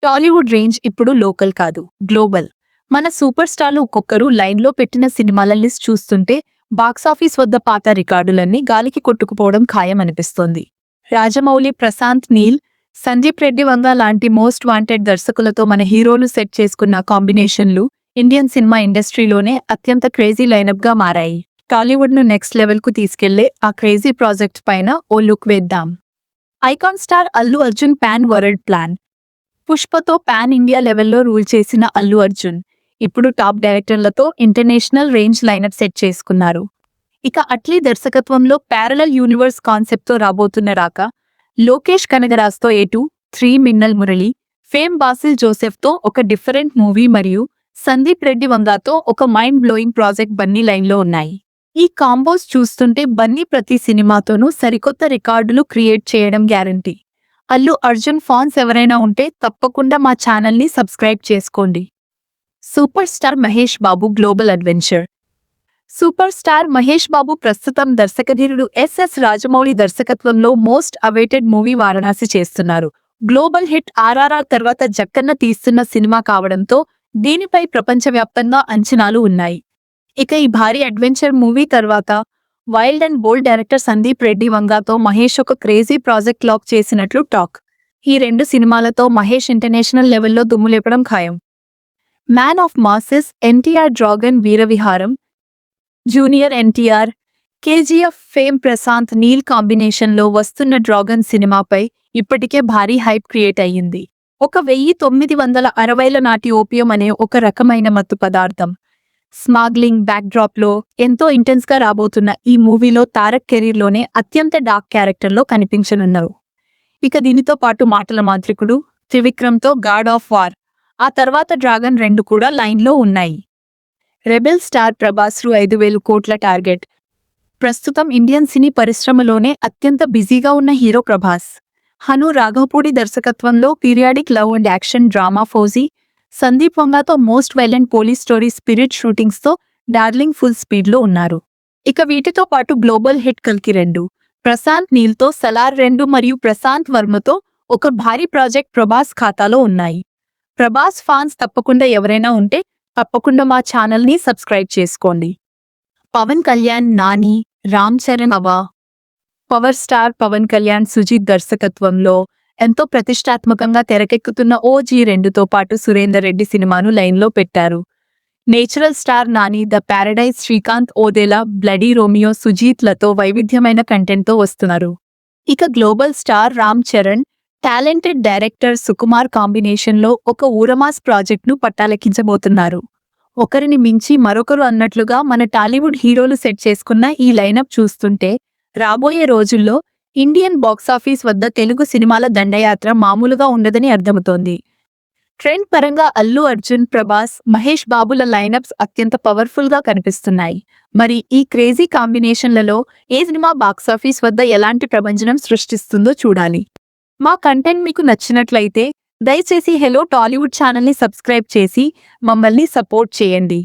Tollywood range ఇప్పుడు local కాదు, global. మన సూపర్ స్టార్లు ఒక్కొక్కరు లైన్లో పెట్టిన సినిమాల లిస్ట్ చూస్తుంటే బాక్సాఫీస్ వద్ద పాత రికార్డులన్నీ గాలికి కొట్టుకుపోవడం ఖాయమనిపిస్తోంది. రాజమౌళి, ప్రశాంత్ నీల్, సందీప్ రెడ్డి వంగ లాంటి మోస్ట్ వాంటెడ్ దర్శకులతో మన హీరోలు సెట్ చేసుకున్న కాంబినేషన్లు ఇండియన్ సినిమా ఇండస్ట్రీలోనే అత్యంత క్రేజీ లైనప్గా మారాయి. టాలీవుడ్ను నెక్స్ట్ లెవెల్కు తీసుకెళ్లే ఆ క్రేజీ ప్రాజెక్ట్ పైన ఓ లుక్ వేద్దాం. Icon star Allu Arjun pan world plan. పుష్పతో పాన్ ఇండియా లెవెల్లో రూల్ చేసిన అల్లు అర్జున్ ఇప్పుడు టాప్ డైరెక్టర్లతో ఇంటర్నేషనల్ రేంజ్ లైనప్ సెట్ చేసుకున్నారు. ఇక అట్లీ దర్శకత్వంలో ప్యారలల్ యూనివర్స్ కాన్సెప్ట్తో రాబోతున్న రాక, లోకేష్ కనగరాజ్తో A2, 3 మిన్నల్ మురళి, ఫేమ్ బాసిల్ జోసెఫ్తో ఒక డిఫరెంట్ మూవీ మరియు సందీప్ రెడ్డి వంగాతో ఒక మైండ్ బ్లోయింగ్ ప్రాజెక్ట్ బన్నీ లైన్లో ఉన్నాయి. ఈ కాంబోస్ చూస్తుంటే బన్నీ ప్రతి సినిమాతోనూ సరికొత్త రికార్డులు క్రియేట్ చేయడం గ్యారంటీ. అల్లు అర్జున్ ఫాన్స్ ఎవరైనా ఉంటే తప్పకుండా మా ఛానల్ని సబ్స్క్రైబ్ చేసుకోండి. Super star Mahesh Babu global adventure. Super star Mahesh Babu ప్రస్తుతం దర్శకధీరుడు ఎస్ రాజమౌళి దర్శకత్వంలో మోస్ట్ అవైటెడ్ మూవీ వారణాసి చేస్తున్నారు. గ్లోబల్ హిట్ RRR తర్వాత జక్కన్న తీస్తున్న సినిమా కావడంతో దీనిపై ప్రపంచవ్యాప్తంగా అంచనాలు ఉన్నాయి. ఇక ఈ భారీ అడ్వెంచర్ మూవీ తర్వాత wild and bold director Sandeep Reddy వంగాతో మహేష్ ఒక క్రేజీ ప్రాజెక్ట్ లాక్ చేసినట్లు టాక్. ఈ 2 సినిమాలతో మహేష్ ఇంటర్నేషనల్ లెవెల్లో దుమ్ములేపడం ఖాయం. Man of masses, NTR dragon వీరవిహారం, junior NTR, KGF fame Prashanth Neel కాంబినేషన్లో వస్తున్న డ్రాగన్ సినిమాపై ఇప్పటికే భారీ హైప్ క్రియేట్ అయ్యింది. 1960ల నాటి ఓపియం అనే ఒక రకమైన మత్తు పదార్థం స్మాగ్లింగ్ బ్యాక్డ్రాప్లో ఎంతో ఇంటెన్స్గా రాబోతున్న ఈ మూవీలో తారక్ కెరీర్లోనే అత్యంత డార్క్ క్యారెక్టర్లో కనిపించనున్నారు. ఇక దీనితో పాటు మాటల మాంత్రికుడు, త్రివిక్రమ్తో గాడ్ ఆఫ్ వార్, ఆ తర్వాత డ్రాగన్ 2 కూడా లైన్లో ఉన్నాయి. రెబెల్ స్టార్ ప్రభాస్ 5,000 కోట్ల టార్గెట్. ప్రస్తుతం ఇండియన్ సినీ పరిశ్రమలోనే అత్యంత బిజీగా ఉన్న హీరో ప్రభాస్. హను రాఘవపూడి దర్శకత్వంలో periodic love and action drama Fauji, Sandeep వంగాతో most violent police story spirit షూటింగ్స్తో డార్లింగ్ ఫుల్ స్పీడ్లో ఉన్నారు. ఇక వీటితో పాటు గ్లోబల్ హిట్ కల్కి 2, ప్రశాంత్ నీల్తో సలార్ 2 మరియు ప్రశాంత్ వర్మతో ఒక భారీ ప్రాజెక్ట్ ప్రభాస్ ఖాతాలో ఉన్నాయి. ప్రభాస్ ఫాన్స్ తప్పకుండా ఎవరైనా ఉంటే తప్పకుండా మా ఛానల్ని సబ్స్క్రైబ్ చేసుకోండి. పవన్ కళ్యాణ్, నాని, రామ్ చరణ్ పవర్ స్టార్ పవన్ కళ్యాణ్ సుజీత్ దర్శకత్వంలో ఎంతో ప్రతిష్టాత్మకంగా తెరకెక్కుతున్న OG2తో పాటు సురేందర్ రెడ్డి సినిమాను లైన్లో పెట్టారు. Natural star Nani, the paradise, Srikanth Odela, bloody Romeo, సుజీత్లతో వైవిధ్యమైన కంటెంట్తో వస్తున్నారు. ఇక global star Ram Charan, talented director Sukumar కాంబినేషన్లో ఒక ఊరమాస్ ప్రాజెక్ట్ను పట్టాలెక్కించబోతున్నారు. ఒకరిని మించి మరొకరు అన్నట్లుగా మన టాలీవుడ్ హీరోలు సెట్ చేసుకున్న ఈ లైనప్ చూస్తుంటే రాబోయే రోజుల్లో ఇండియన్ బాక్సాఫీస్ వద్ద తెలుగు సినిమాల దండయాత్ర మామూలుగా ఉండదని అర్థమవుతోంది. ట్రెండ్ పరంగా అల్లు అర్జున్, ప్రభాస్, మహేష్ బాబుల లైనప్స్ అత్యంత పవర్ఫుల్గా కనిపిస్తున్నాయి. మరి ఈ క్రేజీ కాంబినేషన్లలో ఏ సినిమా బాక్సాఫీస్ వద్ద ఎలాంటి ప్రభంజనం సృష్టిస్తుందో చూడాలి. మా కంటెంట్ మీకు నచ్చినట్లయితే దయచేసి హెలో టాలీవుడ్ ఛానల్ని సబ్స్క్రైబ్ చేసి మమ్మల్ని సపోర్ట్ చేయండి.